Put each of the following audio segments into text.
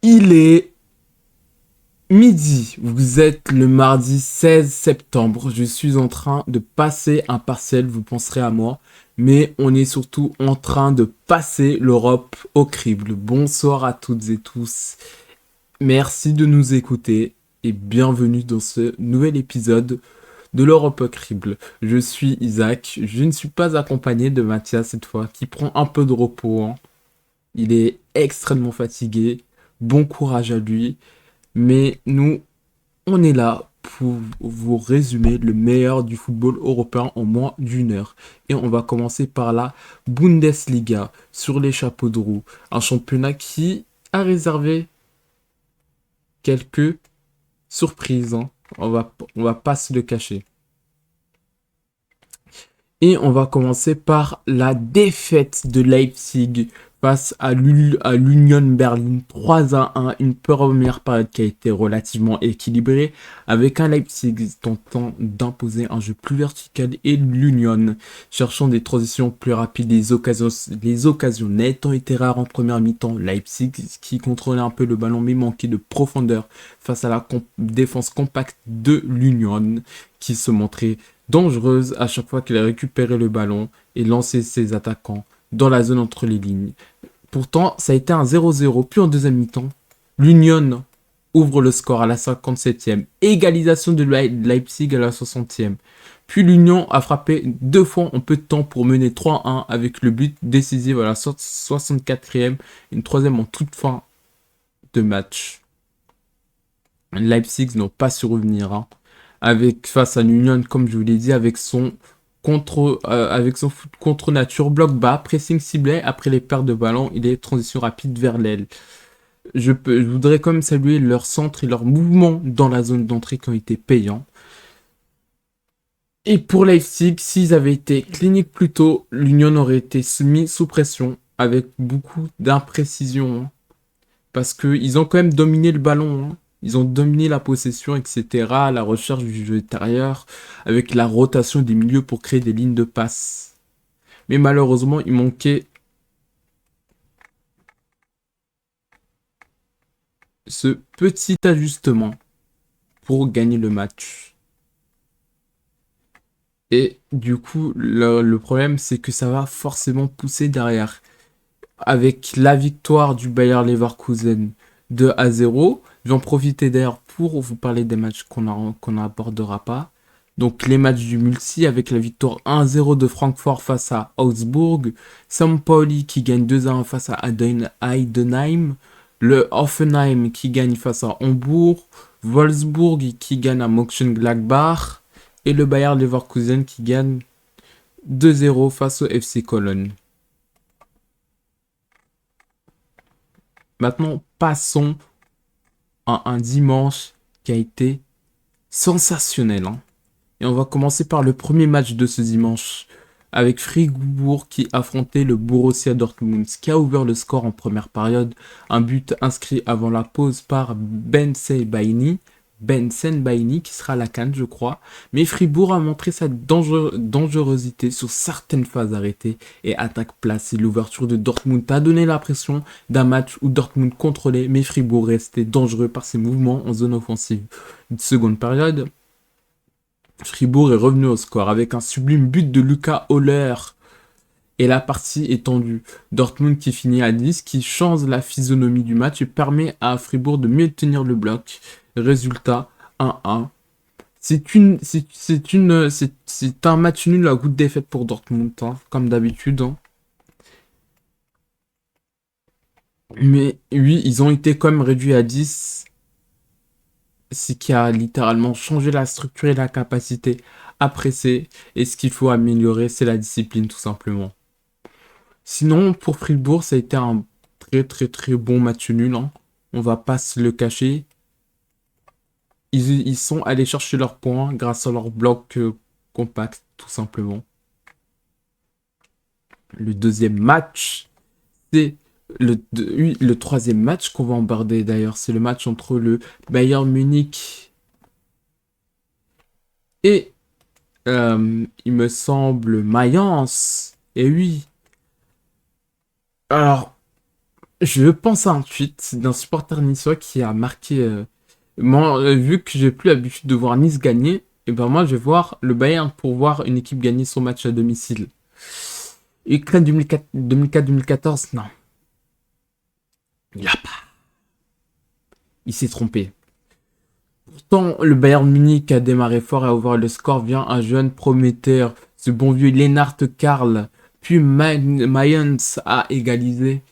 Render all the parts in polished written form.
Il est midi, vous êtes le mardi 16 septembre, je suis en train de passer un partiel, vous penserez à moi, mais on est surtout en train de passer l'Europe au crible. Bonsoir à toutes et tous, merci de nous écouter et bienvenue dans ce nouvel épisode de l'Europe au crible. Je suis Isaac, je ne suis pas accompagné de Mathias cette fois, qui prend un peu de repos, hein. Il est extrêmement fatigué, bon courage à lui. Mais nous, on est là pour vous résumer le meilleur du football européen en moins d'une heure. Et on va commencer par la Bundesliga, sur les chapeaux de roue. Un championnat qui a réservé quelques surprises, hein. On va pas se le cacher. Et on va commencer par la défaite de Leipzig face à l'Union Berlin 3-1, une première période qui a été relativement équilibrée, avec un Leipzig tentant d'imposer un jeu plus vertical et l'Union cherchant des transitions plus rapides, les occasions n'étant été rares en première mi-temps. Leipzig qui contrôlait un peu le ballon mais manquait de profondeur face à la défense compacte de l'Union qui se montrait dangereuse à chaque fois qu'il a récupéré le ballon et lancé ses attaquants dans la zone entre les lignes. Pourtant, ça a été un 0-0. Puis en deuxième mi-temps, l'Union ouvre le score à la 57e. Égalisation de Leipzig à la 60e. Puis l'Union a frappé deux fois en peu de temps pour mener 3-1 avec le but décisif à la 64e. Une troisième en toute fin de match. Leipzig n'ont pas su revenir, hein. Face à l'Union, comme je vous l'ai dit, avec son foot contre nature, bloc bas, pressing ciblé, après les pertes de ballon, il est transition rapide vers l'aile. Je voudrais quand même saluer leur centre et leur mouvement dans la zone d'entrée qui ont été payants. Et pour Leipzig, s'ils avaient été cliniques plus tôt, l'Union aurait été mis sous pression avec beaucoup d'imprécision, hein. Parce qu'ils ont quand même dominé le ballon, hein. Ils ont dominé la possession, etc. La recherche du jeu intérieur, avec la rotation des milieux pour créer des lignes de passe. Mais malheureusement, il manquait ce petit ajustement pour gagner le match. Et du coup, le problème, c'est que ça va forcément pousser derrière. Avec la victoire du Bayer Leverkusen 2-0, j'en profiter d'ailleurs pour vous parler des matchs qu'on n'abordera pas. Donc les matchs du multi avec la victoire 1-0 de Francfort face à Augsbourg, Sampaoli qui gagne 2-1 face à Heidenheim, le Hoffenheim qui gagne face à Hambourg, Wolfsburg qui gagne à Mönchengladbach et le Bayer Leverkusen qui gagne 2-0 face au FC Cologne. Maintenant, passons à un dimanche qui a été sensationnel, hein. Et on va commencer par le premier match de ce dimanche, avec Fribourg qui affrontait le Borussia Dortmund, qui a ouvert le score en première période. Un but inscrit avant la pause par Ben Senbaini, qui sera à la CAN, je crois. Mais Fribourg a montré sa dangerosité sur certaines phases arrêtées et attaque placée. L'ouverture de Dortmund a donné l'impression d'un match où Dortmund contrôlait, mais Fribourg restait dangereux par ses mouvements en zone offensive. Une seconde période, Fribourg est revenu au score avec un sublime but de Luca Höhler. Et la partie est tendue. Dortmund qui finit à 10, qui change la physionomie du match et permet à Fribourg de mieux tenir le bloc. Résultat 1-1. C'est un match nul à goût de défaite pour Dortmund, hein, comme d'habitude, hein. Mais oui, ils ont été quand même réduits à 10. Ce qui a littéralement changé la structure et la capacité à presser. Et ce qu'il faut améliorer, c'est la discipline, tout simplement. Sinon, pour Fribourg, ça a été un très très très bon match nul, hein. On va pas se le cacher. Ils sont allés chercher leurs points grâce à leur bloc compact, tout simplement. Le deuxième match, c'est oui, le troisième match qu'on va embarder d'ailleurs. C'est le match entre le Bayern Munich et, il me semble, Mayence. Et oui. Alors, Je pense à un tweet d'un supporter niçois qui a marqué. Moi, vu que j'ai plus l'habitude de voir Nice gagner, et ben moi je vais voir le Bayern pour voir une équipe gagner son match à domicile. Ukraine 2004-2014, non, il a pas. Il s'est trompé. Pourtant, le Bayern Munich a démarré fort et a ouvert le score via un jeune prometteur, ce bon vieux Lennart Karl. Puis Mayence a égalisé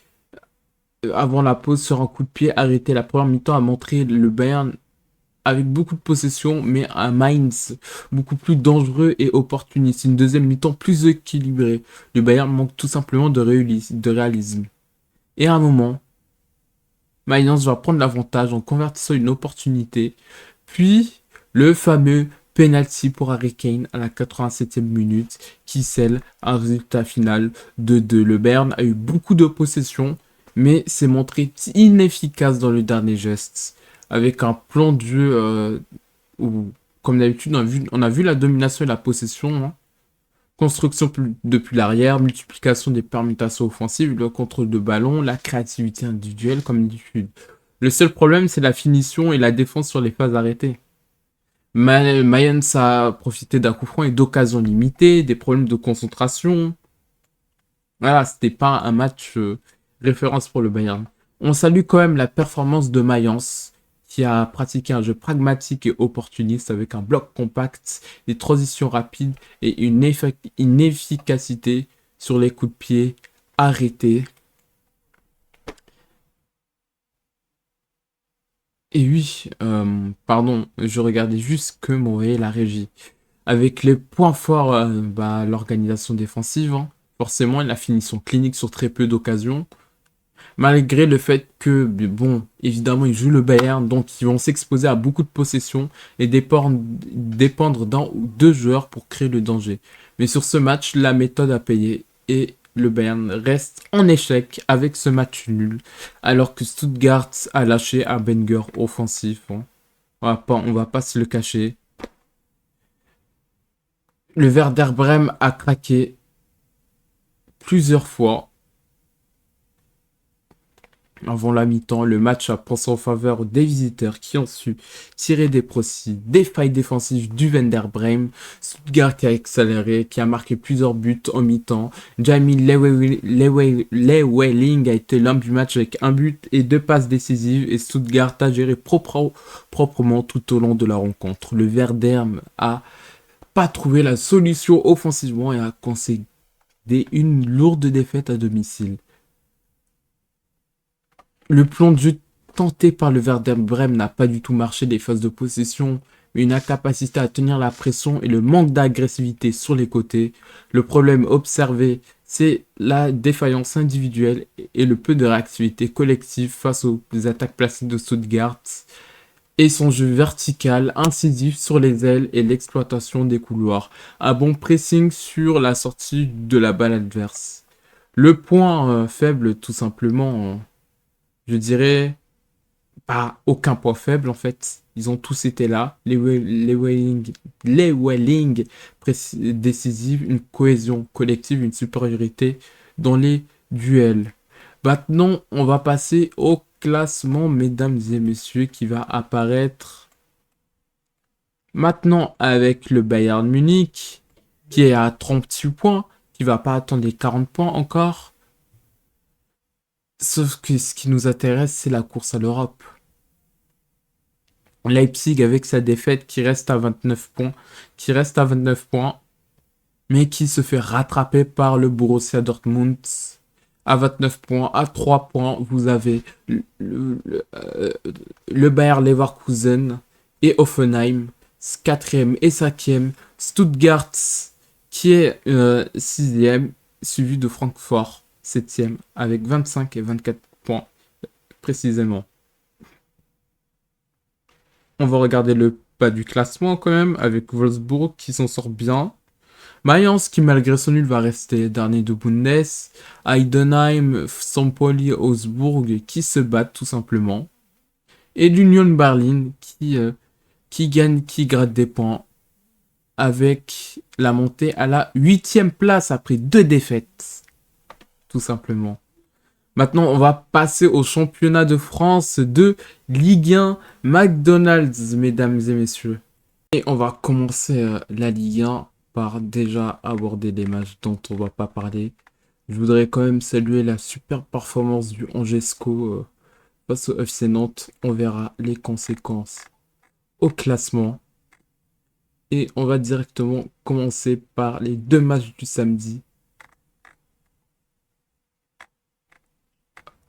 avant la pause sur un coup de pied arrêté. La première mi-temps a montré le Bayern avec beaucoup de possession, mais un Mainz beaucoup plus dangereux et opportuniste. Une deuxième mi-temps plus équilibrée. Le Bayern manque tout simplement de réalisme. Et à un moment, Mainz va prendre l'avantage en convertissant une opportunité. Puis, le fameux penalty pour Harry Kane à la 87e minute qui scelle un résultat final de 2. Le Bayern a eu beaucoup de possession, mais s'est montré inefficace dans le dernier geste. Avec un plan de jeu où, comme d'habitude, on a vu la domination et la possession, hein. Construction depuis l'arrière, multiplication des permutations offensives, le contrôle de ballon, la créativité individuelle comme d'habitude. Le seul problème, c'est la finition et la défense sur les phases arrêtées. Mayence a profité d'un coup franc et d'occasions limitées, des problèmes de concentration. Voilà, c'était pas un match référence pour le Bayern. On salue quand même la performance de Mayence, qui a pratiqué un jeu pragmatique et opportuniste avec un bloc compact, des transitions rapides et une efficacité sur les coups de pied arrêtés. Et oui, pardon, je regardais juste que m'envoyait la régie. Avec les points forts, l'organisation défensive, hein, forcément, la finition clinique sur très peu d'occasions. Malgré le fait que, bon, évidemment, ils jouent le Bayern, donc ils vont s'exposer à beaucoup de possessions et dépendre d'un ou deux joueurs pour créer le danger. Mais sur ce match, la méthode a payé et le Bayern reste en échec avec ce match nul, alors que Stuttgart a lâché un banger offensif, hein. On va pas se le cacher. Le Werder Bremen a craqué plusieurs fois avant la mi-temps. Le match a pensé en faveur des visiteurs qui ont su tirer des profits des failles défensives du Werder Bremen. Stuttgart qui a accéléré, qui a marqué plusieurs buts en mi-temps. Jamie Lewelling a été l'homme du match avec un but et deux passes décisives. Et Stuttgart a géré proprement tout au long de la rencontre. Le Werder a pas trouvé la solution offensivement et a concédé une lourde défaite à domicile. Le plan de jeu tenté par le Werder Bremen n'a pas du tout marché. Des phases de possession, une incapacité à tenir la pression et le manque d'agressivité sur les côtés. Le problème observé, c'est la défaillance individuelle et le peu de réactivité collective face aux attaques placées de Stuttgart. Et son jeu vertical, incisif sur les ailes et l'exploitation des couloirs. Un bon pressing sur la sortie de la balle adverse. Le point faible, tout simplement, je dirais, pas aucun point faible en fait. Ils ont tous été là. Les Welling décisives, une cohésion collective, une supériorité dans les duels. Maintenant, on va passer au classement, mesdames et messieurs, qui va apparaître maintenant avec le Bayern Munich, qui est à 38 points, qui va pas attendre les 40 points encore. Sauf que ce qui nous intéresse, c'est la course à l'Europe. Leipzig avec sa défaite qui reste à 29 points, mais qui se fait rattraper par le Borussia Dortmund à 29 points. À 3 points, vous avez le Bayer Leverkusen et Hoffenheim, 4e et 5e. Stuttgart qui est 6e, suivi de Francfort, 7e, avec 25 et 24 points précisément. On va regarder le bas du classement quand même, avec Wolfsburg qui s'en sort bien. Mayence qui malgré son nul va rester dernier de Bundes. Heidenheim, Sampoli, Augsbourg qui se battent tout simplement. Et l'Union Berlin qui gagne, qui gratte des points avec la montée à la 8e place après 2 défaites. Tout simplement. Maintenant, on va passer au championnat de France de Ligue 1 McDonald's, mesdames et messieurs. Et on va commencer la Ligue 1 par déjà aborder les matchs dont on va pas parler. Je voudrais quand même saluer la super performance du Angesco face au FC Nantes. On verra les conséquences au classement. Et on va directement commencer par les deux matchs du samedi.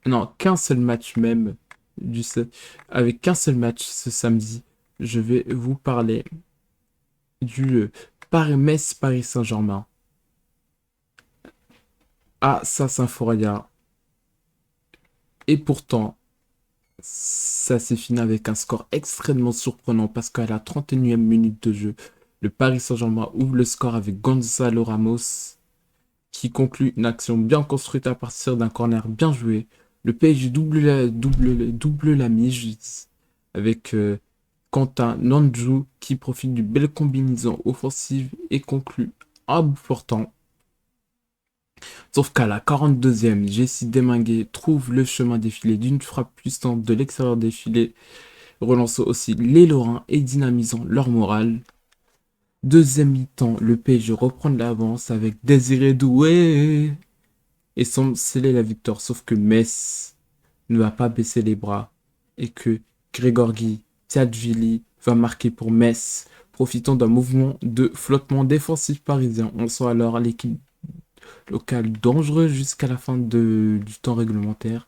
Non, qu'un seul match même. Avec qu'un seul match ce samedi, je vais vous parler du Paris-Metz Paris Saint-Germain à Sassinforia. Et pourtant, ça s'est fini avec un score extrêmement surprenant parce qu'à la 31e minute de jeu, le Paris Saint-Germain ouvre le score avec Gonzalo Ramos qui conclut une action bien construite à partir d'un corner bien joué. Le PSG double la mise avec Quentin Nandjou qui profite d'une belle combinaison offensive et conclut à bout portant. Sauf qu'à la 42e, Jessie Deminguet trouve le chemin défilé d'une frappe puissante de l'extérieur des filets, relançant aussi les Lorrains et dynamisant leur morale. Deuxième mi-temps, le PSG reprend de l'avance avec Désiré Doué et semble sceller la victoire. Sauf que Metz ne va pas baisser les bras et que Grégory Tchadjili va marquer pour Metz, profitant d'un mouvement de flottement défensif parisien. On sent alors l'équipe locale dangereuse jusqu'à la fin du temps réglementaire.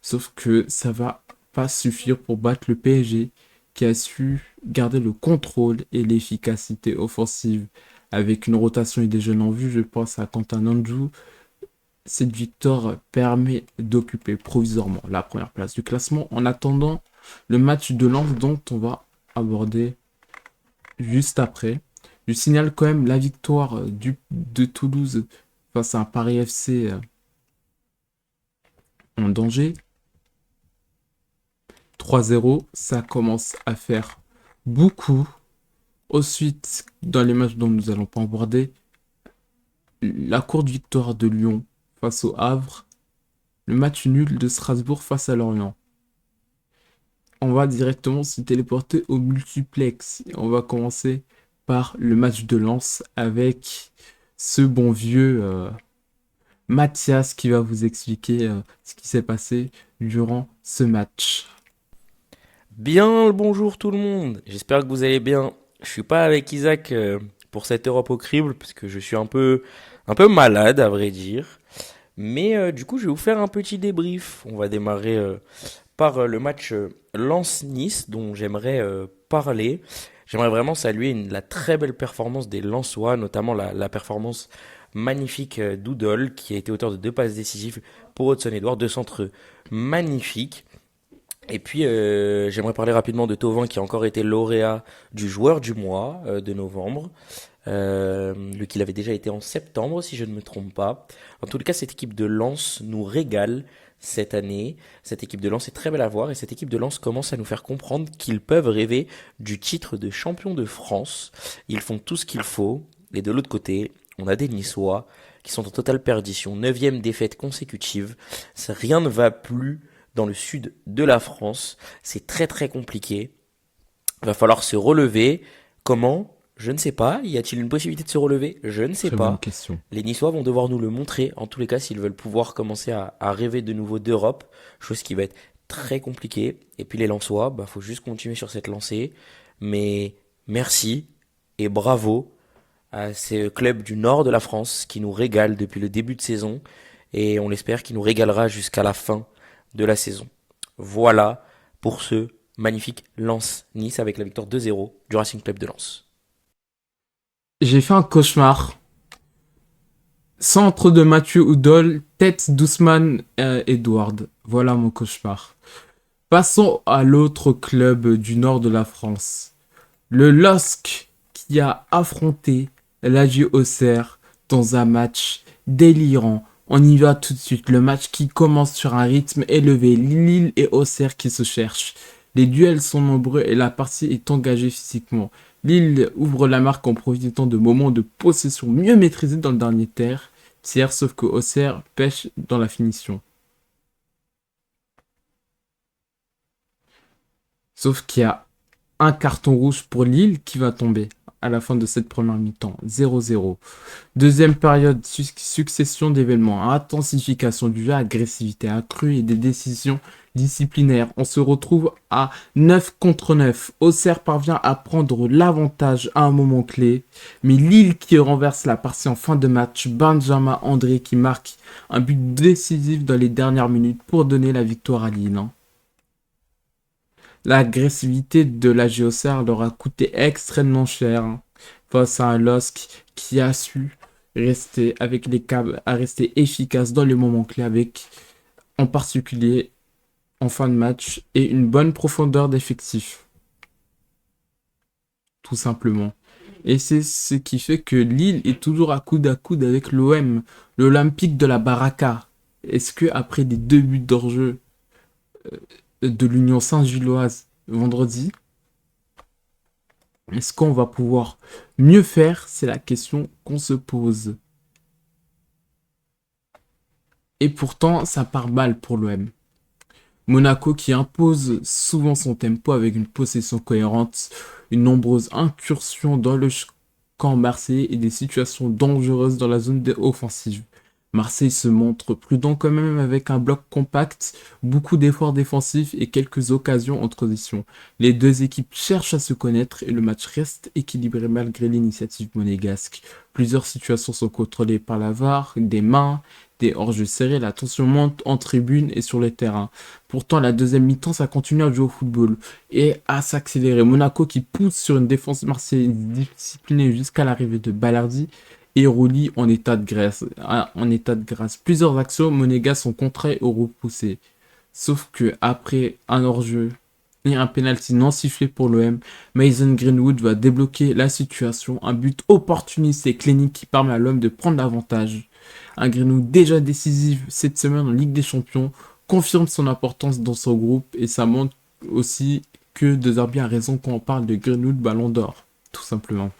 Sauf que ça va pas suffire pour battre le PSG qui a su garder le contrôle et l'efficacité offensive avec une rotation et des jeunes en vue. Je pense à Quentin Nandjou. Cette victoire permet d'occuper provisoirement la première place du classement en attendant le match de Lens dont on va aborder juste après. Je signale quand même la victoire de Toulouse face à un Paris FC en danger. 3-0, ça commence à faire beaucoup. Ensuite, dans les matchs dont nous allons pas aborder, la courte victoire de Lyon face au Havre, le match nul de Strasbourg face à Lorient. On va directement se téléporter au multiplex. On va commencer par le match de Lens avec ce bon vieux Mathias qui va vous expliquer ce qui s'est passé durant ce match. Bien le bonjour tout le monde, j'espère que vous allez bien. Je suis pas avec Isaac pour cette Europe au crible parce que je suis un peu malade à vrai dire. Mais du coup je vais vous faire un petit débrief. On va démarrer par le match Lens-Nice dont j'aimerais parler. J'aimerais vraiment saluer la très belle performance des Lensois, notamment la performance magnifique d'Oudol qui a été auteur de deux passes décisives pour Hudson-Edouard, deux centres magnifiques. Et puis, j'aimerais parler rapidement de Thauvin qui a encore été lauréat du joueur du mois de novembre. Qu'il avait déjà été en septembre, si je ne me trompe pas. En tout cas, cette équipe de Lens nous régale cette année. Cette équipe de Lens est très belle à voir et cette équipe de Lens commence à nous faire comprendre qu'ils peuvent rêver du titre de champion de France. Ils font tout ce qu'il faut. Et de l'autre côté, on a des Niçois qui sont en totale perdition. 9e défaite consécutive. Rien ne va plus dans le sud de la France. C'est très très compliqué. Il va falloir se relever. Comment? Je ne sais pas. Y a-t-il une possibilité de se relever? Je ne sais Très bonne pas. question. Les Niçois vont devoir nous le montrer, en tous les cas, s'ils veulent pouvoir commencer à rêver de nouveau d'Europe, chose qui va être très compliquée. Et puis les Lensois, bah faut juste continuer sur cette lancée. Mais merci et bravo à ces clubs du nord de la France qui nous régalent depuis le début de saison et on l'espère qu'il nous régalera jusqu'à la fin de la saison. Voilà pour ce magnifique Lens-Nice avec la victoire 2-0 du Racing Club de Lens. J'ai fait un cauchemar. Centre de Mathieu Oudol, tête d'Ousmane Edward. Voilà mon cauchemar. Passons à l'autre club du nord de la France. Le LOSC qui a affronté l'AG Auxerre dans un match délirant. On y va tout de suite. Le match qui commence sur un rythme élevé. Lille et Auxerre qui se cherchent. Les duels sont nombreux et la partie est engagée physiquement. Lille ouvre la marque en profitant de moments de possession mieux maîtrisés dans le dernier tiers, sauf que Auxerre pêche dans la finition. Sauf qu'il y a un carton rouge pour Lille qui va tomber à la fin de cette première mi-temps. 0-0. Deuxième période, succession d'événements, intensification du jeu, agressivité accrue et des décisions disciplinaires. On se retrouve à 9 contre 9. Auxerre parvient à prendre l'avantage à un moment clé, mais Lille qui renverse la partie en fin de match, Benjamin André qui marque un but décisif dans les dernières minutes pour donner la victoire à Lille. L'agressivité de la Géocère leur a coûté extrêmement cher face à un LOSC qui a su rester avec les câbles, à rester efficace dans les moments clés avec en particulier en fin de match et une bonne profondeur d'effectif, tout simplement. Et c'est ce qui fait que Lille est toujours à coude avec l'OM, l'Olympique de la Baraka. Est-ce que après les deux buts d'hors-jeu de l'Union Saint-Gilloise vendredi, est-ce qu'on va pouvoir mieux faire? C'est la question qu'on se pose. Et pourtant, ça part mal pour l'OM. Monaco qui impose souvent son tempo avec une possession cohérente, une nombreuse incursion dans le camp marseillais et des situations dangereuses dans la zone offensive. Marseille se montre prudent quand même avec un bloc compact, beaucoup d'efforts défensifs et quelques occasions en transition. Les deux équipes cherchent à se connaître et le match reste équilibré malgré l'initiative monégasque. Plusieurs situations sont contrôlées par la VAR, des mains, des hors-jeux serrés, la tension monte en tribune et sur les terrains. Pourtant, la deuxième mi-temps, ça continue à jouer au football et à s'accélérer. Monaco qui pousse sur une défense marseillaise disciplinée jusqu'à l'arrivée de Balardi et Rulli en état de grâce. Plusieurs actions monégas sont contrées ou repoussées. Sauf que après un hors-jeu et un penalty non sifflé pour l'OM, Mason Greenwood va débloquer la situation. Un but opportuniste et clinique qui permet à l'OM de prendre l'avantage. Un Greenwood déjà décisif cette semaine en Ligue des Champions confirme son importance dans son groupe et ça montre aussi que De Zerbi a raison quand on parle de Greenwood Ballon d'Or, tout simplement.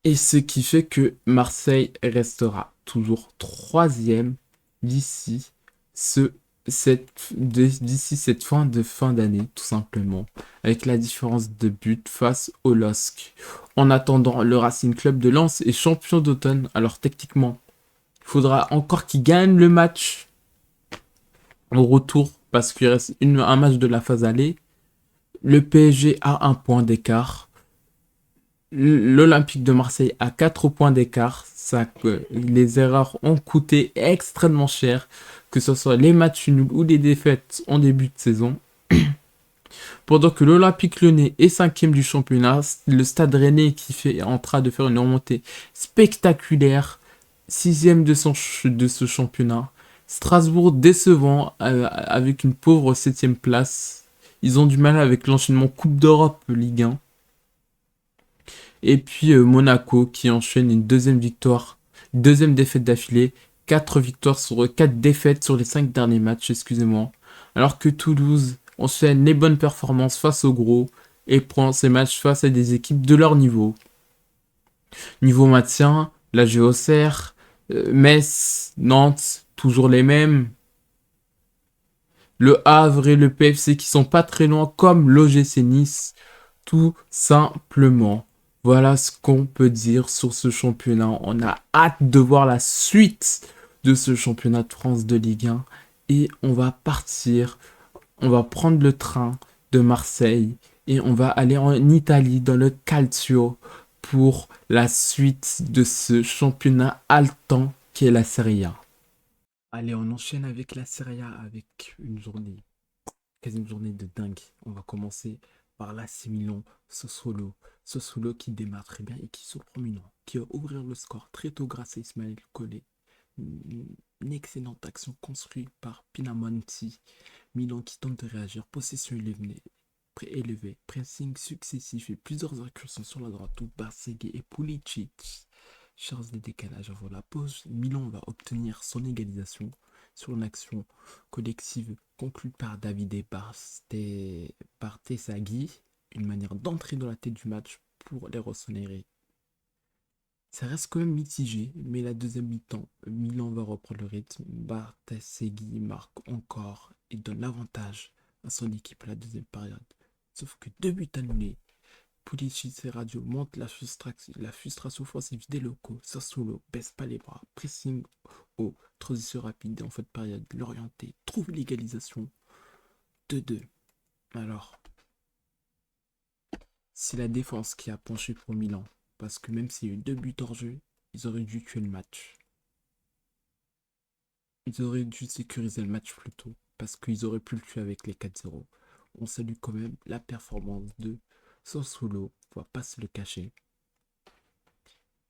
Et ce qui fait que Marseille restera toujours troisième d'ici d'ici cette fin d'année, tout simplement, avec la différence de but face au LOSC. En attendant, le Racing Club de Lens est champion d'automne, alors techniquement, il faudra encore qu'il gagne le match au retour, parce qu'il reste un match de la phase aller. Le PSG a un point d'écart. L'Olympique de Marseille a 4 points d'écart. Les erreurs ont coûté extrêmement cher, que ce soit les matchs nuls ou les défaites en début de saison. Pendant que l'Olympique Lyonnais est 5e du championnat, le Stade Rennais qui est en train de faire une remontée spectaculaire, 6e de ce championnat. Strasbourg décevant avec une pauvre 7e place. Ils ont du mal avec l'enchaînement Coupe d'Europe Ligue 1. Et puis Monaco qui enchaîne une deuxième défaite d'affilée, 4 victoires sur 4 défaites sur les 5 derniers matchs, excusez-moi. Alors que Toulouse enchaîne les bonnes performances face au gros et prend ses matchs face à des équipes de leur niveau. Niveau maintien, la Géocère, Metz, Nantes, toujours les mêmes. Le Havre et le PFC qui sont pas très loin, comme l'OGC Nice, tout simplement. Voilà ce qu'on peut dire sur ce championnat. On a hâte de voir la suite de ce championnat de France de Ligue 1. Et on va partir, on va prendre le train de Marseille et on va aller en Italie dans le Calcio pour la suite de ce championnat haletant qui est la Serie A. Allez, on enchaîne avec la Serie A avec quasi une journée de dingue. On va commencer par l'AC Milan, Sassuolo qui démarre très bien et qui se promenant, qui va ouvrir le score très tôt grâce à Ismaël Collé. Une excellente action construite par Pinamonti. Milan qui tente de réagir, possession élevée, pressing successif et plusieurs incursions sur la droite où Barsegué et Pulisic cherchent des décalages avant la pause. Milan va obtenir son égalisation sur une action collective conclue par Davide Bartesaghi, une manière d'entrer dans la tête du match pour les Rossoneri. Ça reste quand même mitigé, mais la deuxième mi-temps, Milan va reprendre le rythme. Barthez marque encore et donne l'avantage à son équipe à la deuxième période. Sauf que 2 buts annulés. Pulisic et Radio montent la frustration offensive des locaux. Sassuolo baisse pas les bras. Pressing haut. Transition rapide en fin de période. L'orienté trouve l'égalisation. 2-2. Alors, c'est la défense qui a penché pour Milan. Parce que même s'il y a eu 2 buts hors jeu, ils auraient dû tuer le match. Ils auraient dû sécuriser le match plus tôt. Parce qu'ils auraient pu le tuer avec les 4-0. On salue quand même la performance de Sassuolo. On va pas se le cacher.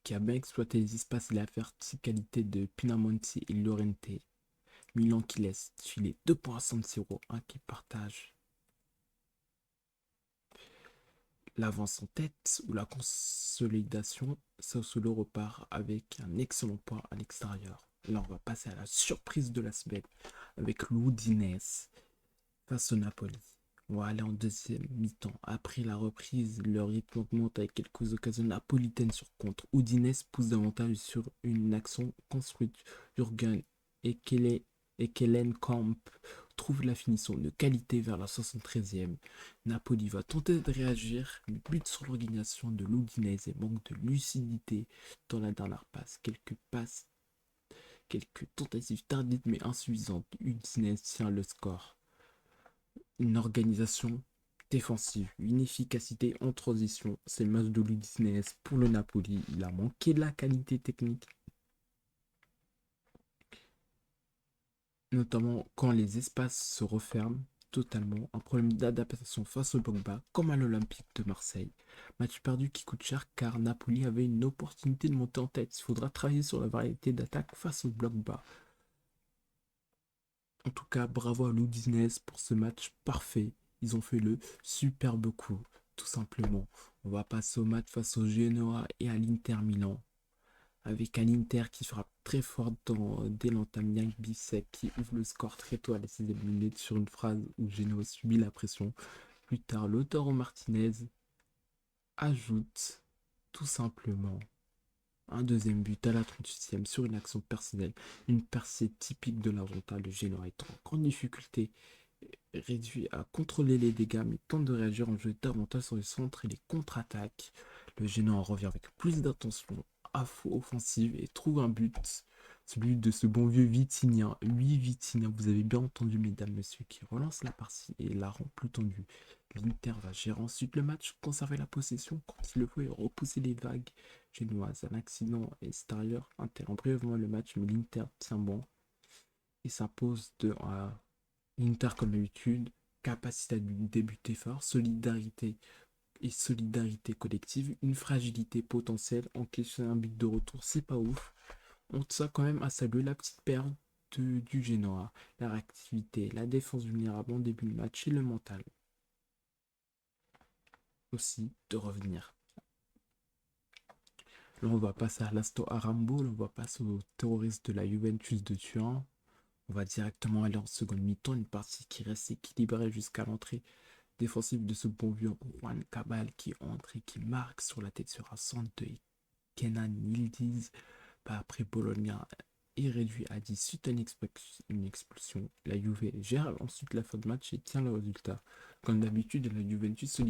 Qui a bien exploité les espaces et la verticalité de Pinamonti et Llorente. Milan qui laisse filer 2 points à San Siro, un qui partage l'avance en tête ou la consolidation. Sassuolo repart avec un excellent point à l'extérieur. Là, on va passer à la surprise de la semaine avec l'Udinese face au Napoli. On va aller en deuxième mi-temps. Après la reprise, le rythme augmente avec quelques occasions napolitaines sur contre. Udinese pousse davantage sur une action construite. Jürgen Ekelenkamp trouve la finition de qualité vers la 73e. Napoli va tenter de réagir, mais bute sur l'organisation de l'Udinese et manque de lucidité dans la dernière passe. Quelques tentatives tardives mais insuffisantes. Udinese tient le score. Une organisation défensive, une efficacité en transition. C'est le match de l'Udinese pour le Napoli. Il a manqué de la qualité technique, notamment quand les espaces se referment totalement. Un problème d'adaptation face au Pogba, comme à l'Olympique de Marseille. Match perdu qui coûte cher car Napoli avait une opportunité de monter en tête. Il faudra travailler sur la variété d'attaque face au bloc bas. En tout cas, bravo à l'Udinese pour ce match parfait. Ils ont fait le superbe coup, tout simplement. On va passer au match face au Genoa et à l'Inter Milan. Avec un Inter qui frappe très fort dès l'entame. Yann Bissek qui ouvre le score très tôt à la 6e minute sur une phrase où Genoa subit la pression. Plus tard, Lautaro Martinez ajoute tout simplement un deuxième but à la 38e sur une action personnelle. Une percée typique de l'Argentin. Le Genoa est en grande difficulté, réduit à contrôler les dégâts, mais tente de réagir en jeu davantage sur les centres et les contre-attaques. Le Genoa revient avec plus d'attention à faux offensive et trouve un but. Celui de ce bon vieux Vitinha. Oui, Vitinha, vous avez bien entendu, mesdames, messieurs, qui relance la partie et la rend plus tendue. L'Inter va gérer ensuite le match, conserver la possession quand il le faut et repousser les vagues génoises. Un accident extérieur interrompt brièvement le match, mais l'Inter tient bon et s'impose à Inter comme d'habitude, capacité à débuter fort, solidarité et solidarité collective, une fragilité potentielle, encaisser un but de retour, c'est pas ouf. On tient quand même à saluer la petite perle du Genoa, la réactivité, la défense vulnérable en début de match et le mental aussi de revenir. Là, on va passer à l'Asto Arambo, on va passer aux terroristes de la Juventus de Turin. On va directement aller en seconde mi-temps, une partie qui reste équilibrée jusqu'à l'entrée défensive de ce bon vieux Juan Cabal qui entre et qui marque sur la tête sur un centre de Kenan Yildiz. Après Bologna est réduit à 10 suite à une expulsion. La Juve gère ensuite la fin de match et tient le résultat. Comme d'habitude, la Juventus,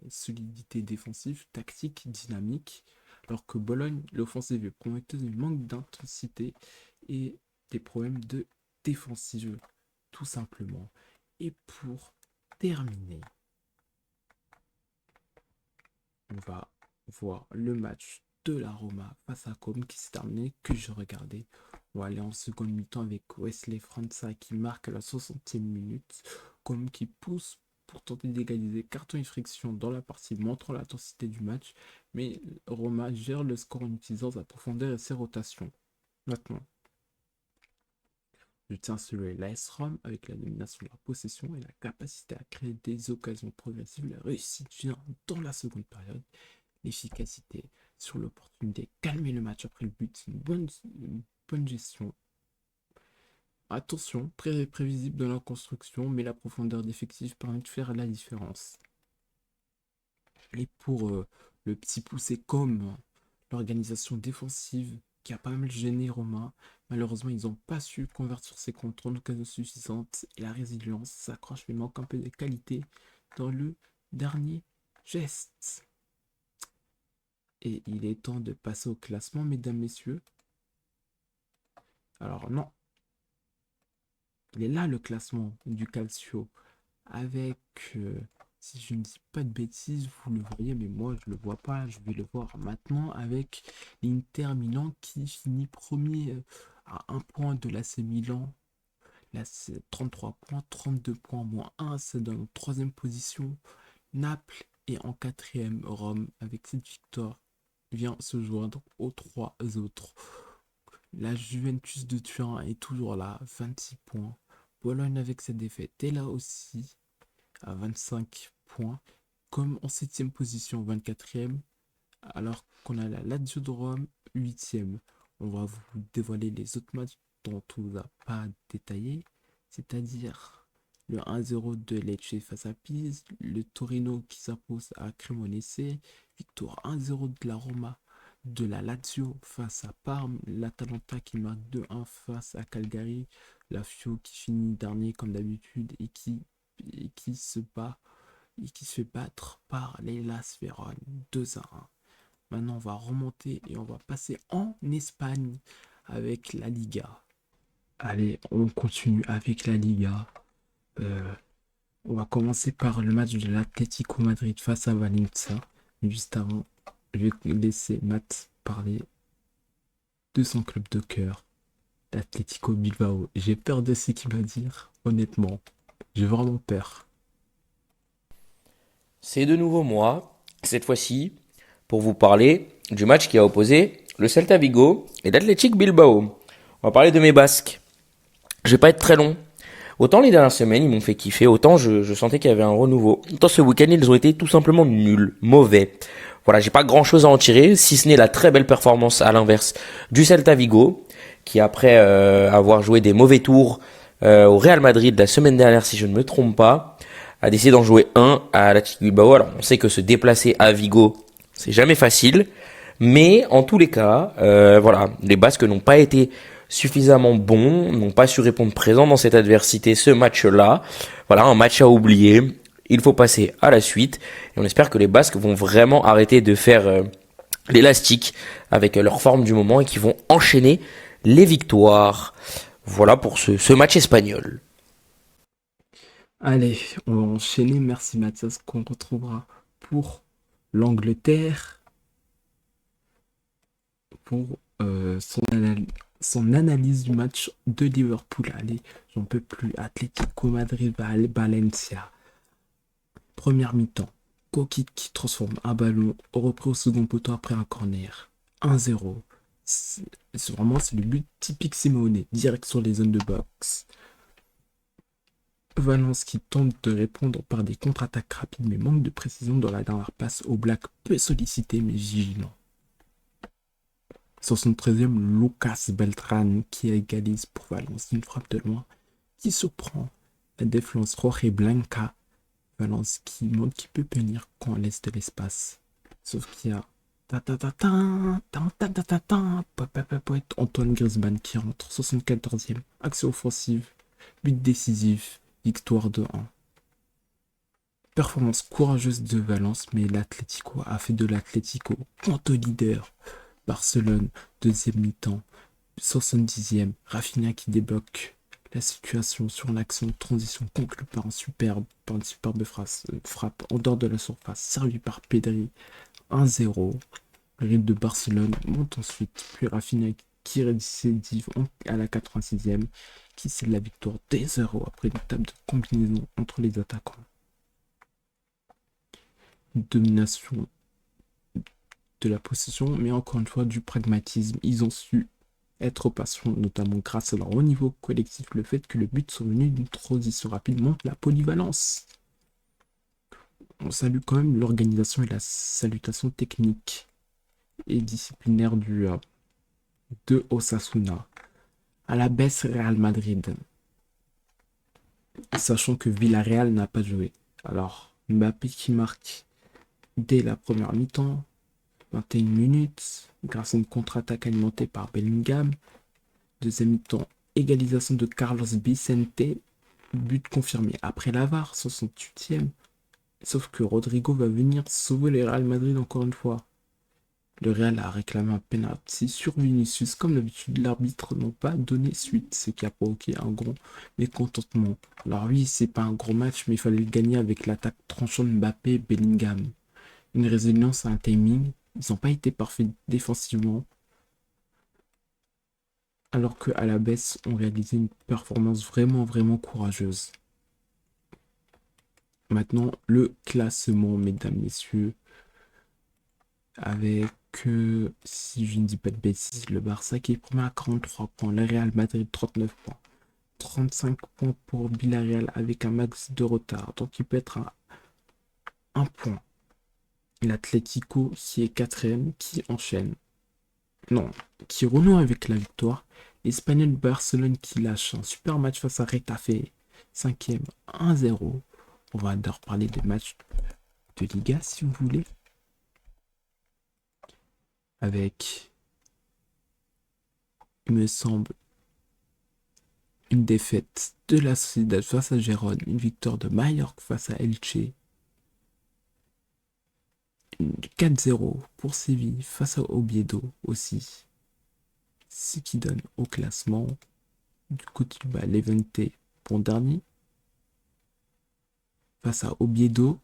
solidité défensive, tactique, dynamique, alors que Bologne, l'offensive est prometteuse, mais manque d'intensité et des problèmes de défensive, tout simplement. Et pour terminer, on va voir le match de la Roma face à Com qui s'est terminé, que je regardais. On va aller en seconde mi-temps avec Wesley França qui marque à la 60e minute. Com qui pousse pour tenter d'égaliser, carton et friction dans la partie, montrant l'intensité du match. Mais Roma gère le score en utilisant sa profondeur et ses rotations. Maintenant, je tiens à saluer l'AS Rome avec la domination de la possession et la capacité à créer des occasions progressives. La réussite vient dans la seconde période. L'efficacité sur l'opportunité, calmer le match après le but, une bonne gestion. Attention, très prévisible dans la construction, mais la profondeur d'effectif permet de faire la différence. Et pour le petit poussé comme l'organisation défensive qui a pas mal gêné Roma. Malheureusement, ils n'ont pas su convertir ces contrôles en occasion suffisante et la résilience s'accroche mais manque un peu de qualité dans le dernier geste. Et il est temps de passer au classement, mesdames, messieurs. Alors non, il est là le classement du Calcio avec, si je ne dis pas de bêtises, vous le voyez, mais moi je le vois pas, je vais le voir maintenant avec l'Inter Milan qui finit premier à 1 point de l'AC Milan. Là c'est 33 points, 32 points moins 1, c'est dans la troisième position. Naples est en quatrième, Rome avec cette victoire vient se joindre aux trois autres. La Juventus de Turin est toujours là, 26 points. Bologne avec cette défaite est là aussi, à 25 points. Comme en 7ème position, 24e, alors qu'on a la Lazio de Rome, 8e. On va vous dévoiler les autres matchs dont on ne vous a pas détaillé, c'est-à-dire le 1-0 de Lecce face à Pise, le Torino qui s'impose à Cremonese, victoire 1-0 de la Roma, de la Lazio face à Parme, l'Atalanta qui marque 2-1 face à Cagliari, la Fio qui finit dernier comme d'habitude et qui se bat et qui se fait battre par l'Hellas Vérone 2-1. Maintenant, on va remonter et on va passer en Espagne avec la Liga. Allez, on continue avec la Liga. Euh, on va commencer par le match de l'Atlético Madrid face à Valencia. Juste avant, je vais laisser Matt parler de son club de cœur, l'Atlético Bilbao. J'ai peur de ce qu'il va dire, honnêtement. J'ai vraiment peur. C'est de nouveau moi, cette fois-ci, pour vous parler du match qui a opposé le Celta Vigo et l'Athletic Bilbao. On va parler de mes Basques. Je vais pas être très long. Autant les dernières semaines, ils m'ont fait kiffer, autant je sentais qu'il y avait un renouveau. Autant ce week-end, ils ont été tout simplement nuls, mauvais. Voilà, j'ai pas grand-chose à en tirer, si ce n'est la très belle performance à l'inverse du Celta Vigo, qui après avoir joué des mauvais tours au Real Madrid la semaine dernière, si je ne me trompe pas, a décidé d'en jouer un à l'Athletic Bilbao. Alors, on sait que se déplacer à Vigo, c'est jamais facile, mais en tous les cas, voilà, les Basques n'ont pas été suffisamment bons, n'ont pas su répondre présent dans cette adversité, ce match-là. Voilà, un match à oublier. Il faut passer à la suite. Et on espère que les Basques vont vraiment arrêter de faire l'élastique avec leur forme du moment et qu'ils vont enchaîner les victoires. Voilà pour ce match espagnol. Allez, on va enchaîner. Merci Mathias, qu'on retrouvera pour l'Angleterre pour son analyse du match de Liverpool. Allez, j'en peux plus. Atlético Madrid Valencia. Première mi-temps. Kokit qui transforme un ballon repris au second poteau après un corner. 1-0. C'est le but typique Simeone, direct sur les zones de boxe. Valence qui tente de répondre par des contre-attaques rapides mais manque de précision dans la dernière passe au Black, peu sollicité mais vigilant. 73e, Lucas Beltran qui égalise pour Valence, une frappe de loin qui surprend la défense Jorge Blanca. Valence qui montre qu'il peut punir quand on laisse de l'espace. Sauf qu'il y a Antoine Griezmann qui rentre, 74e, action offensive, but décisif, victoire de 1. Performance courageuse de Valence, mais l'Atlético a fait de l'Atlético quanto leader. Barcelone, deuxième mi-temps, 70e, Rafinha qui débloque la situation sur l'action de transition conclue par une superbe frappe en dehors de la surface, servi par Pedri, 1-0. Le rythme de Barcelone monte ensuite, puis Rafinha qui récidive à la 86e, qui scelle la victoire 2-0 après une table de combinaison entre les attaquants. Une domination de la possession, mais encore une fois du pragmatisme. Ils ont su être patients, notamment grâce à leur haut niveau collectif. Le fait que le but soit venu d'une transition rapide montre la polyvalence. On salue quand même l'organisation et la salutation technique et disciplinaire de Osasuna. À la baisse, Real Madrid. Sachant que Villarreal n'a pas joué. Alors, Mbappé qui marque dès la première mi-temps. 21 minutes, grâce à une contre-attaque alimentée par Bellingham. Deuxième mi-temps, égalisation de Carlos Vicente, but confirmé après la VAR, 68e. Sauf que Rodrigo va venir sauver le Real Madrid encore une fois. Le Real a réclamé un penalty sur Vinicius. Comme d'habitude, l'arbitre n'a pas donné suite, ce qui a provoqué un gros mécontentement. Alors oui, c'est pas un gros match, mais il fallait le gagner avec l'attaque tranchante Mbappé-Bellingham. Une résilience à un timing. Ils n'ont pas été parfaits défensivement, alors qu'à la baisse, on réalisait une performance vraiment courageuse. Maintenant, le classement, mesdames, messieurs, avec, si je ne dis pas de bêtises, le Barça qui est premier à 43 points, le Real Madrid 39 points, 35 points pour Villarreal avec un max de retard, donc il peut être à 1 point. L'Atlético qui est quatrième, qui enchaîne, non, qui renoue avec la victoire. L'Espagnol Barcelone qui lâche un super match face à Retafe, 5e, 1-0. On va d'abord parler des matchs de Liga si vous voulez. Avec, il me semble, une défaite de la Sociedad face à Gérone, une victoire de Mallorca face à Elche, 4-0 pour Séville face à Oviedo aussi. Ce qui donne au classement du côté du bas Levante pour dernier face à Oviedo,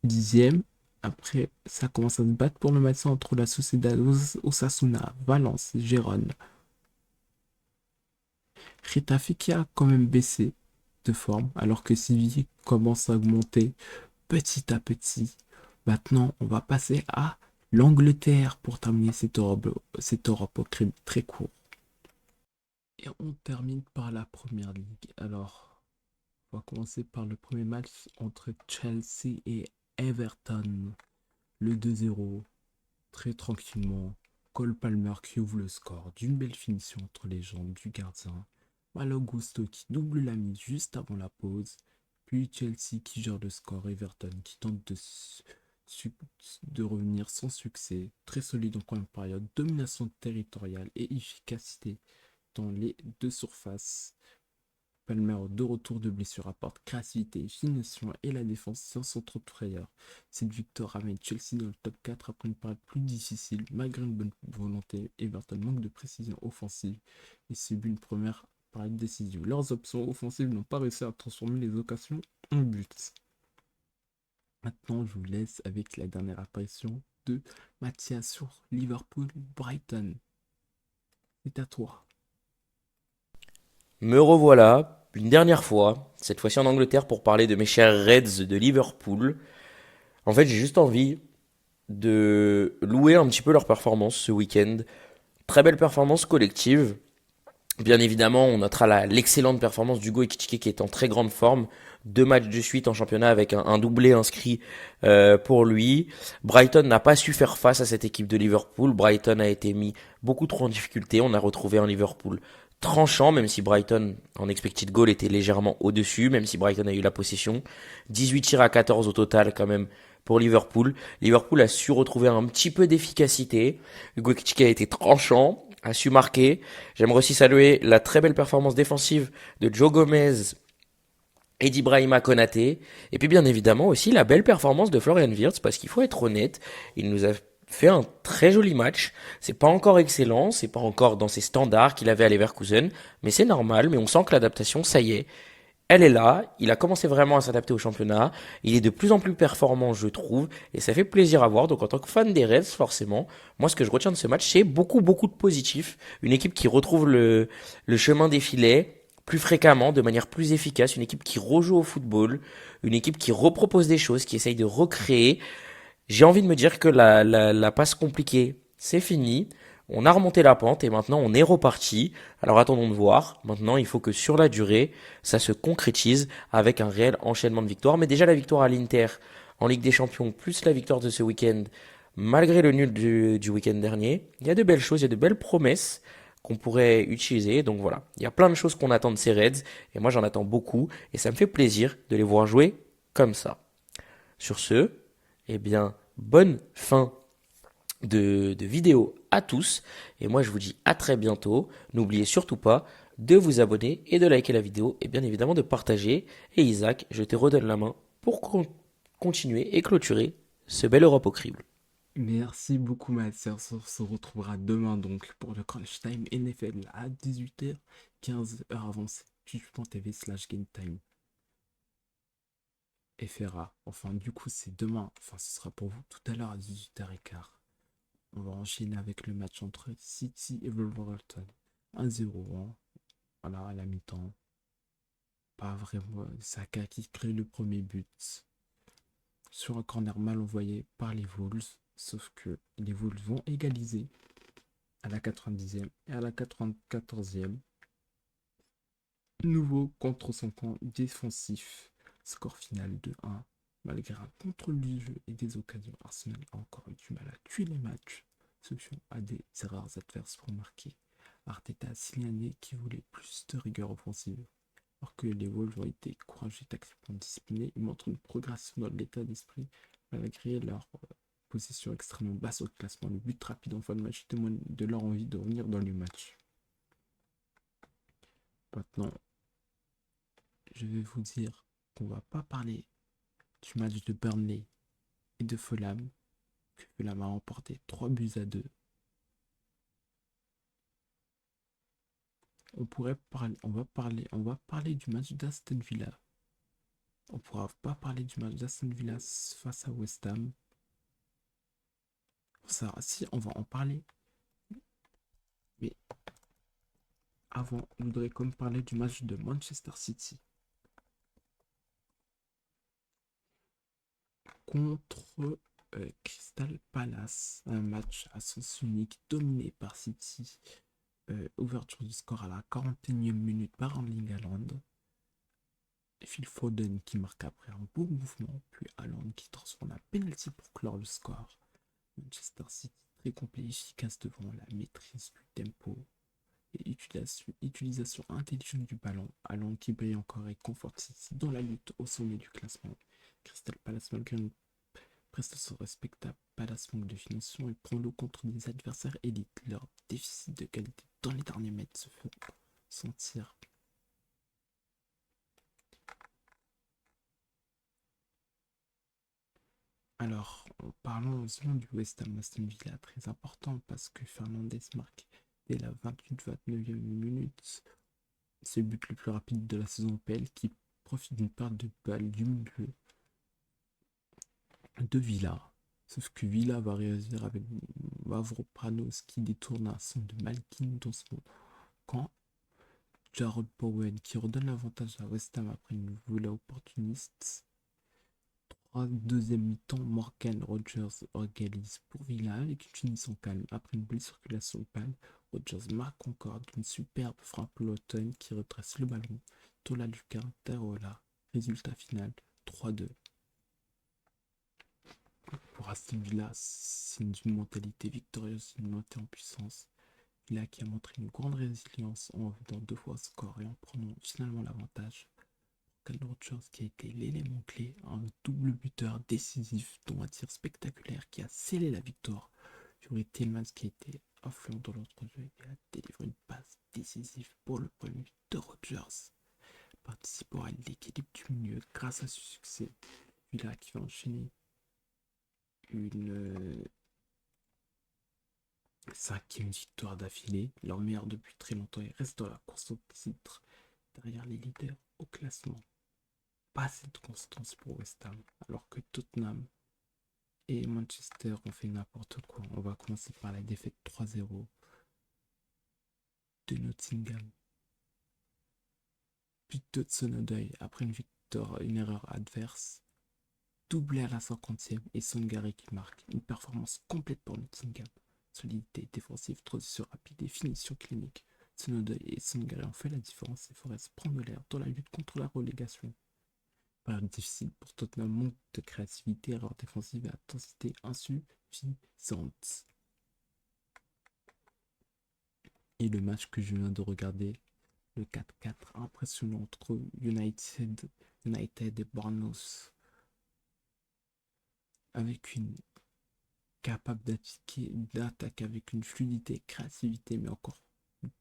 10e. Après, ça commence à se battre pour le match entre la Sociedad Osasuna, Valence, Gérone. Retafe qui a quand même baissé de forme, alors que Séville commence à augmenter petit à petit. Maintenant, on va passer à l'Angleterre pour terminer cette Europe au crime très court. Et on termine par la première ligue. Alors, on va commencer par le premier match entre Chelsea et Everton. Le 2-0, très tranquillement. Cole Palmer qui ouvre le score d'une belle finition entre les jambes du gardien. Malo Gusto qui double la mise juste avant la pause. Puis Chelsea qui gère le score. Everton qui tente de revenir sans succès. Très solide en première période. Domination territoriale et efficacité dans les deux surfaces. Palmer, de retour de blessure, apporte créativité, finition et la défense sans son trop de frayeur. Cette victoire ramène Chelsea dans le top 4 après une période plus difficile. Malgré une bonne volonté, Everton manque de précision offensive et subit une première période décisive. Leurs options offensives n'ont pas réussi à transformer les occasions en buts. Maintenant, je vous laisse avec la dernière apparition de Mathias sur Liverpool-Brighton. C'est à toi. Me revoilà, une dernière fois, cette fois-ci en Angleterre pour parler de mes chers Reds de Liverpool. En fait, j'ai juste envie de louer un petit peu leur performance ce week-end. Très belle performance collective. Bien évidemment, on notera l'excellente performance d'Hugo Ekitike qui est en très grande forme. 2 matchs de suite en championnat avec un doublé inscrit pour lui. Brighton n'a pas su faire face à cette équipe de Liverpool. Brighton a été mis beaucoup trop en difficulté. On a retrouvé un Liverpool tranchant, même si Brighton en expected goal était légèrement au-dessus, même si Brighton a eu la possession. 18 tirs à 14 au total quand même pour Liverpool. Liverpool a su retrouver un petit peu d'efficacité. Hugo Ekitike a été tranchant, a su marquer. J'aimerais aussi saluer la très belle performance défensive de Joe Gomez et d'Ibrahima Konaté. Et puis bien évidemment aussi la belle performance de Florian Wirtz, parce qu'il faut être honnête, il nous a fait un très joli match. C'est pas encore excellent, c'est pas encore dans ses standards qu'il avait à Leverkusen, mais c'est normal, mais on sent que l'adaptation, ça y est, elle est là, il a commencé vraiment à s'adapter au championnat, il est de plus en plus performant, je trouve, et ça fait plaisir à voir. Donc en tant que fan des Reds, forcément, moi ce que je retiens de ce match, c'est beaucoup de positifs. Une équipe qui retrouve le chemin des filets plus fréquemment, de manière plus efficace, une équipe qui rejoue au football, une équipe qui repropose des choses, qui essaye de recréer. J'ai envie de me dire que la passe compliquée, c'est fini. On a remonté la pente et maintenant on est reparti. Alors attendons de voir. Maintenant, il faut que sur la durée, ça se concrétise avec un réel enchaînement de victoires. Mais déjà la victoire à l'Inter en Ligue des Champions, plus la victoire de ce week-end, malgré le nul du week-end dernier, il y a de belles choses, il y a de belles promesses qu'on pourrait utiliser. Donc voilà, il y a plein de choses qu'on attend de ces Reds et moi j'en attends beaucoup et ça me fait plaisir de les voir jouer comme ça. Sur ce, eh bien, bonne fin de vidéos à tous. Et moi, je vous dis à très bientôt. N'oubliez surtout pas de vous abonner et de liker la vidéo et bien évidemment de partager. Et Isaac, je te redonne la main pour continuer et clôturer ce bel Europe au crible. Merci beaucoup, ma sœur. On se retrouvera demain donc pour le Crunch Time NFL à 18h, 15 heures avancée. twitch.tv/game time. FRA. Enfin, du coup, c'est demain. Enfin, ce sera pour vous tout à l'heure à 18h15. On va enchaîner avec le match entre City et Wolverhampton. 1-0, hein. Voilà, à la mi-temps. Pas vraiment. Saka qui crée le premier but. Sur un corner mal envoyé par les Wolves. Sauf que les Wolves vont égaliser à la 90e et à la 94e. Nouveau contre son camp défensif. Score final de 1. Malgré un contrôle du jeu et des occasions, Arsenal a encore eu du mal à tuer les matchs. Solution à des erreurs adverses pour marquer. Arteta a signalé qu'il voulait plus de rigueur offensive. Alors que les Wolves ont été courageux et tactiquement disciplinés, ils montrent une progression dans l'état d'esprit malgré leur position extrêmement basse au classement. Le but rapide en fin de match témoigne de leur envie de revenir dans le match. Maintenant, je vais vous dire qu'on va pas parler du match de Burnley et de Fulham, que Fulham a remporté 3-2. On va parler du match d'Aston Villa. On pourra pas parler du match d'Aston Villa face à West Ham. Ça, si, on va en parler. Mais avant, je voudrais comme parler du match de Manchester City contre Crystal Palace. Un match à sens unique dominé par City. Ouverture du score à la 41e minute par Erling Haaland. Phil Foden qui marque après un beau mouvement, puis Haaland qui transforme un penalty pour clore le score. Manchester City très complet et efficace devant la maîtrise du tempo et utilisation intelligente du ballon. Haaland qui brille encore et conforte City dans la lutte au sommet du classement. Crystal Palace, malgré une prestation respectable, Palace manque de finition et prend l'eau contre des adversaires élites. Leur déficit de qualité dans les derniers mètres se fait sentir. Alors, parlons du West Ham Aston Villa, très important parce que Fernandez marque dès la 28-29e minute. C'est le but le plus rapide de la saison PL qui profite d'une perte de balle du milieu de Villa. Sauf que Villa va réagir avec Mavropanos qui détourne un centre de Malkin dans son camp. Jarrod Bowen qui redonne l'avantage à West Ham après une volée opportuniste. Deuxième mi-temps, Morgan Rogers organise pour Villa avec une finition calme. Après une belle circulation pâle, Rogers marque encore d'une superbe frappe Lawton qui redresse le ballon. Tola Luca, Tarola. Résultat final 3-2. Pour Aston Villa, c'est une mentalité victorieuse, une montée en puissance. Villa qui a montré une grande résilience en vidant 2 fois le score et en prenant finalement l'avantage. Autre chose qui a été l'élément clé, un double buteur décisif dont un tir spectaculaire qui a scellé la victoire. Yuri Tillmans qui a été influent dans l'autre jeu et a délivré une passe décisive pour le premier but de Rogers, participant à l'équilibre du milieu grâce à ce succès. Villa qui va enchaîner une 5e victoire d'affilée, leur meilleure depuis très longtemps, et reste dans la course au titre derrière les leaders au classement. Pas assez de constance pour West Ham, alors que Tottenham et Manchester ont fait n'importe quoi. On va commencer par la défaite 3-0 de Nottingham. But de Tsonodoy après une erreur adverse, doublé à la 50e et Songare qui marque. Une performance complète pour Nottingham. Solidité défensive, transition rapide et finition clinique. Tsonodoy et Songare ont fait la différence et Forest prend de l'air dans la lutte contre la relégation. Période difficile pour Tottenham, manque de créativité, erreur défensive et intensité insuffisante. Et le match que je viens de regarder, le 4-4 impressionnant entre United et Bournemouth, avec une capable d'attaquer avec une fluidité, créativité, mais encore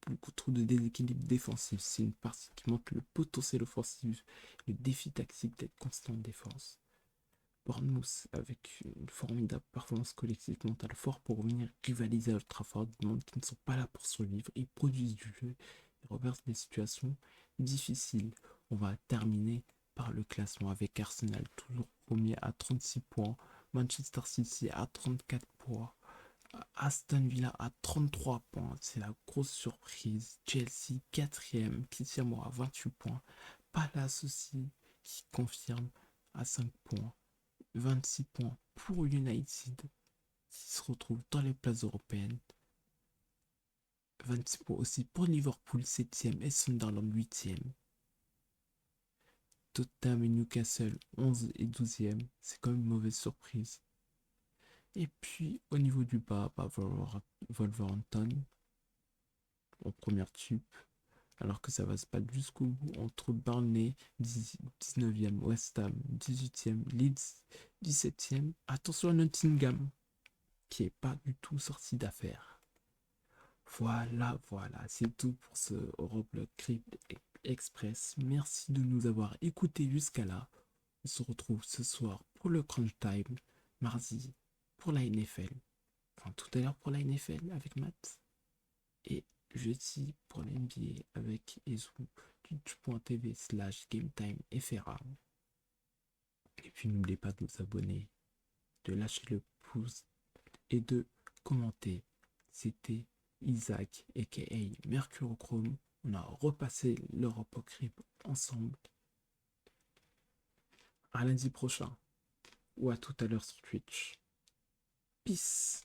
beaucoup trop de déséquilibre défensif. C'est une partie qui montre le potentiel offensif, le défi tactique d'être constant en défense. Bournemouth, avec une formidable performance collective mentale fort pour revenir rivaliser à Old Trafford, des mondes qui ne sont pas là pour survivre, ils produisent du jeu, ils reversent des situations difficiles. On va terminer par le classement avec Arsenal toujours premier à 36 points, Manchester City à 34 points, Aston Villa à 33 points, c'est la grosse surprise. Chelsea 4ème, Cristiano à 28 points, Palace aussi qui confirme à 5 points. 26 points pour United qui se retrouve dans les places européennes. 26 points aussi pour Liverpool 7ème et Sunderland 8ème. Tottenham et Newcastle 11 et 12ème. C'est quand même une mauvaise surprise. Et puis au niveau du bas, Wolverhampton en première tube. Alors que ça va se battre jusqu'au bout entre Burnley 19ème, West Ham 18ème, Leeds 17ème. Attention à Nottingham qui est pas du tout sorti d'affaire. Voilà, c'est tout pour ce Euroblock Crypt Express. Merci de nous avoir écoutés jusqu'à là. On se retrouve ce soir pour le Crunch Time, mardi pour la NFL, enfin tout à l'heure pour la NFL avec Matt, et jeudi pour la NBA avec Ezu, twitch.tv/GameTimeFR. Et puis n'oubliez pas de vous abonner, de lâcher le pouce et de commenter. C'était Isaac aka Mercurochrome. On a repassé l'Europe au Crypt ensemble. À lundi prochain ou à tout à l'heure sur Twitch. Peace.